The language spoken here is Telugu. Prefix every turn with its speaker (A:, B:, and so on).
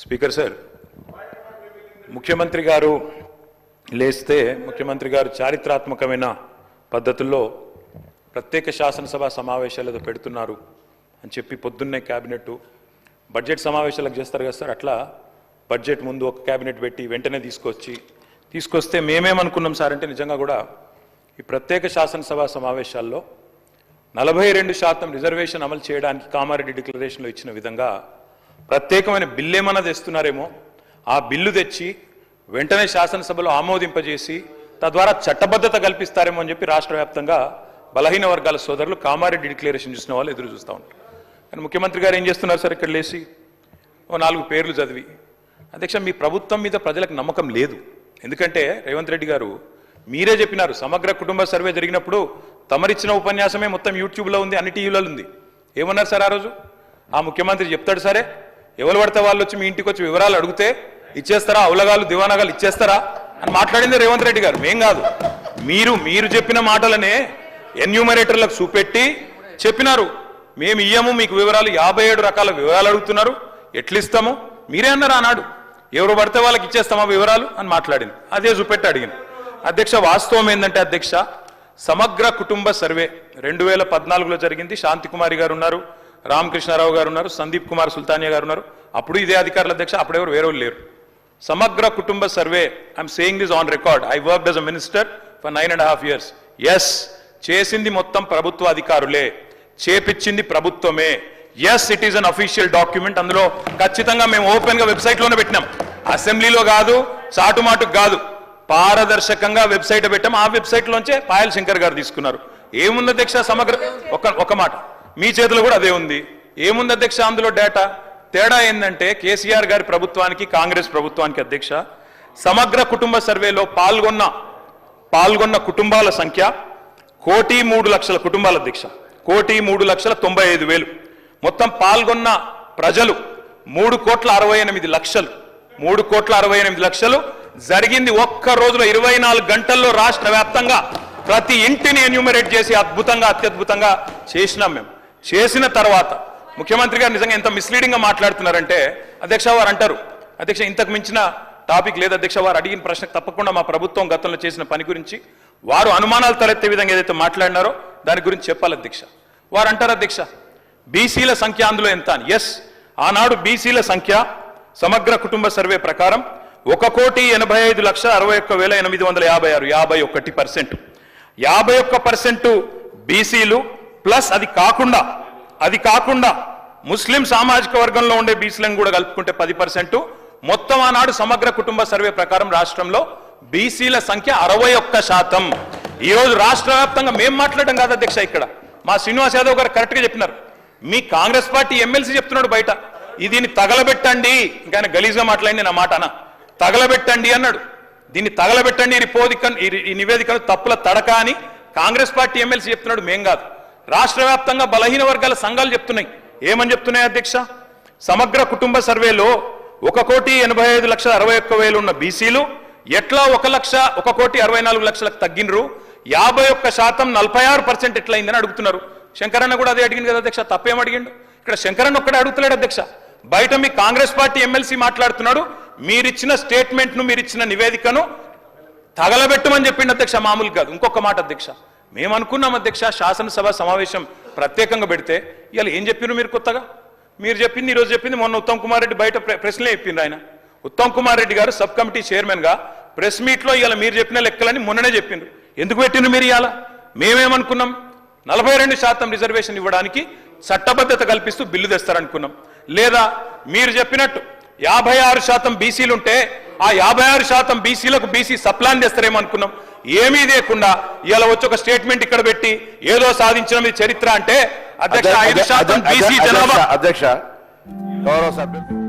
A: స్పీకర్ సార్, ముఖ్యమంత్రి గారు లేస్తే ముఖ్యమంత్రి గారు చారిత్రాత్మకమైన పద్ధతుల్లో ప్రత్యేక శాసనసభ సమావేశాలు పెడుతున్నారు అని చెప్పి పొద్దున్నే క్యాబినెట్ బడ్జెట్ సమావేశాలకు చేస్తారు కదా సార్, అట్లా బడ్జెట్ ముందు ఒక క్యాబినెట్ పెట్టి వెంటనే తీసుకొస్తే మేమేమనుకున్నాం సార్ అంటే నిజంగా కూడా ఈ ప్రత్యేక శాసనసభ సమావేశాల్లో 42% రిజర్వేషన్ అమలు చేయడానికి కామారెడ్డి డిక్లరేషన్లో ఇచ్చిన విధంగా ప్రత్యేకమైన బిల్లు ఏమన్నా తెస్తున్నారేమో, ఆ బిల్లు తెచ్చి వెంటనే శాసనసభలో ఆమోదింపజేసి తద్వారా చట్టబద్ధత కల్పిస్తారేమో అని చెప్పి రాష్ట్ర వ్యాప్తంగా బలహీన వర్గాల సోదరులు కామారెడ్డి డిక్లరేషన్ చూసిన వాళ్ళు ఎదురు చూస్తూ ఉంటారు. కానీ ముఖ్యమంత్రి గారు ఏం చేస్తున్నారు సార్, ఇక్కడ లేచి ఓ 4 పేర్లు చదివి, అధ్యక్ష మీ ప్రభుత్వం మీద ప్రజలకు నమ్మకం లేదు. ఎందుకంటే రేవంత్ రెడ్డి గారు మీరే చెప్పినారు, సమగ్ర కుటుంబ సర్వే జరిగినప్పుడు తమరిచ్చిన ఉపన్యాసమే మొత్తం యూట్యూబ్లో ఉంది, అన్ని టీవీలలో ఉంది. ఏమన్నారు సార్ ఆ రోజు? ఆ ముఖ్యమంత్రి చెప్తాడు సరే, ఎవరు పడితే వాళ్ళు వచ్చి మీ ఇంటికి వచ్చి వివరాలు అడిగితే ఇచ్చేస్తారా, అవులగాలు దివానాగాలు ఇచ్చేస్తారా అని మాట్లాడింది రేవంత్ రెడ్డి గారు, మేం కాదు. మీరు చెప్పిన మాటలనే ఎన్యూమరేటర్లకు చూపెట్టి చెప్పినారు, మేము ఇయ్యము మీకు వివరాలు, 57 రకాల వివరాలు అడుగుతున్నారు, ఎట్లిస్తాము మీరే అన్నారు ఆనాడు. ఎవరు పడితే వాళ్ళకి ఇచ్చేస్తామా వివరాలు అని మాట్లాడింది, అదే చూపెట్టి అడిగింది. అధ్యక్ష వాస్తవం ఏంటంటే అధ్యక్ష, సమగ్ర కుటుంబ సర్వే 2014లో జరిగింది. శాంతికుమారి గారు ఉన్నారు, రామకృష్ణారావు గారు ఉన్నారు, సందీప్ కుమార్ సుల్తానియా గారు ఉన్నారు. అప్పుడు ఇదే అధికారుల అధ్యక్ష, అప్పుడెవరు వేరే వాళ్ళు లేరు. సమగ్ర కుటుంబ survey, I'm saying this on record, I worked as a minister for 9.5 years. Yes, చేసింది మొత్తం ప్రభుత్వ అధికారులే, చేపించింది ప్రభుత్వమే. Yes, it is an official document. అందులో ఖచ్చితంగా మేము ఓపెన్ గా వెబ్సైట్ లోనే పెట్టినాం, అసెంబ్లీలో కాదు, చాటుమాటుకు కాదు, పారదర్శకంగా వెబ్సైట్ పెట్టాం. ఆ వెబ్సైట్ లోంచే పాయల్ శంకర్ గారు తీసుకున్నారు. ఏముంది అధ్యక్ష సమగ్ర, ఒక మాట మీ చేతిలో కూడా అదే ఉంది. ఏముంది అధ్యక్ష అందులో డేటా? తేడా ఏంటంటే కేసీఆర్ గారి ప్రభుత్వానికి కాంగ్రెస్ ప్రభుత్వానికి అధ్యక్ష, సమగ్ర కుటుంబ సర్వేలో పాల్గొన్న కుటుంబాల సంఖ్య 1,03,00,000 కుటుంబాల అధ్యక్ష, 1,03,95,000. మొత్తం పాల్గొన్న ప్రజలు 3,68,00,000. 3,68,00,000 జరిగింది ఒక్క రోజులో 24 గంటల్లో రాష్ట్ర వ్యాప్తంగా ప్రతి ఇంటిని ఎన్యూమరేట్ చేసి అత్యద్భుతంగా చేసినాం మేము. చేసిన తర్వాత ముఖ్యమంత్రి గారు నిజంగా ఎంత మిస్లీడింగ్ గా మాట్లాడుతున్నారంటే అధ్యక్ష, వారు అంటారు అధ్యక్ష ఇంతకు మించిన టాపిక్ లేదు అధ్యక్ష, వారు అడిగిన ప్రశ్న తప్పకుండా మా ప్రభుత్వం గతంలో చేసిన పని గురించి వారు అనుమానాలు తలెత్తే విధంగా ఏదైతే మాట్లాడినారో దాని గురించి చెప్పాలి అధ్యక్ష. వారు అంటారు అధ్యక్ష బీసీల సంఖ్య అందులో ఎంత అని. ఎస్, ఆనాడు బీసీల సంఖ్య సమగ్ర కుటుంబ సర్వే ప్రకారం 1,85,61,856, 51%. 51% బీసీలు ప్లస్ అది కాకుండా ముస్లిం సామాజిక వర్గంలో ఉండే బీసీలను కూడా కలుపుకుంటే 10%. మొత్తం ఆనాడు సమగ్ర కుటుంబ సర్వే ప్రకారం రాష్ట్రంలో బీసీల సంఖ్య 61%. ఈ రోజు రాష్ట్ర వ్యాప్తంగా మేము మాట్లాడడం కాదు అధ్యక్ష, ఇక్కడ మా శ్రీనివాస్ యాదవ్ గారు కరెక్ట్ గా చెప్పినారు. మీ కాంగ్రెస్ పార్టీ ఎమ్మెల్సీ చెప్తున్నాడు బయట, దీన్ని తగలబెట్టండి, ఇంకా గలీజ్గా మాట్లాడింది నా మాట అన్న, తగలబెట్టండి అన్నాడు. దీన్ని తగలబెట్టండి ఈ నివేదికను తప్పుల తడక అని కాంగ్రెస్ పార్టీ ఎమ్మెల్సీ చెప్తున్నాడు, మేం కాదు. రాష్ట్ర వ్యాప్తంగా బలహీన వర్గాల సంఘాలు చెప్తున్నాయి. ఏమని చెప్తున్నాయి అధ్యక్ష? సమగ్ర కుటుంబ సర్వేలో 1,85,61,000 ఉన్న బీసీలు ఎట్లా 1,64,00,000 తగ్గినరు, 51% 46% ఎట్లయిందని అడుగుతున్నారు. శంకరన్న కూడా అదే అడిగింది కదా అధ్యక్ష, తప్పేం అడిగిండు? ఇక్కడ శంకరన్న ఒక్కడే అడుగుతున్నాడు అధ్యక్ష, బయట మీ కాంగ్రెస్ పార్టీ ఎమ్మెల్సీ మాట్లాడుతున్నాడు, మీరిచ్చిన స్టేట్మెంట్ను మీరిచ్చిన నివేదికను తగలబెట్టమని చెప్పిండు అధ్యక్ష, మామూలు కాదు. ఇంకొక మాట అధ్యక్ష, మేము అనుకున్నాం అధ్యక్ష శాసనసభ సమావేశం ప్రత్యేకంగా పెడితే ఇవాళ ఏం చెప్పిండ్రు మీరు కొత్తగా? మీరు చెప్పింది ఈరోజు చెప్పింది మొన్న ఉత్తమ్ కుమార్ రెడ్డి బయట ప్రెస్లే చెప్పిండ్రు. ఆయన ఉత్తమ్ కుమార్ రెడ్డి గారు సబ్ కమిటీ చైర్మన్ గా ప్రెస్ మీట్ లో ఇవాళ మీరు చెప్పిన లెక్కలని మొన్ననే చెప్పిండ్రు. ఎందుకు పెట్టిండ్రు మీరు ఇవాళ? మేమేమనుకున్నాం, 42% రిజర్వేషన్ ఇవ్వడానికి చట్టబద్ధత కల్పిస్తూ బిల్లు తెస్తారనుకున్నాం. లేదా మీరు చెప్పినట్టు 56% బీసీలుంటే ఆ 56% బీసీలకు బీసీ సప్లాన్ చేస్తారేమో అనుకున్నాం. ఏమీ లేకుండా ఇలా వచ్చి ఒక స్టేట్మెంట్ ఇక్కడ పెట్టి ఏదో సాధించడం చరిత్ర అంటే అధ్యక్ష 5% బీసీ జనాభా.
B: అధ్యక్ష గౌరవ సభ్యులు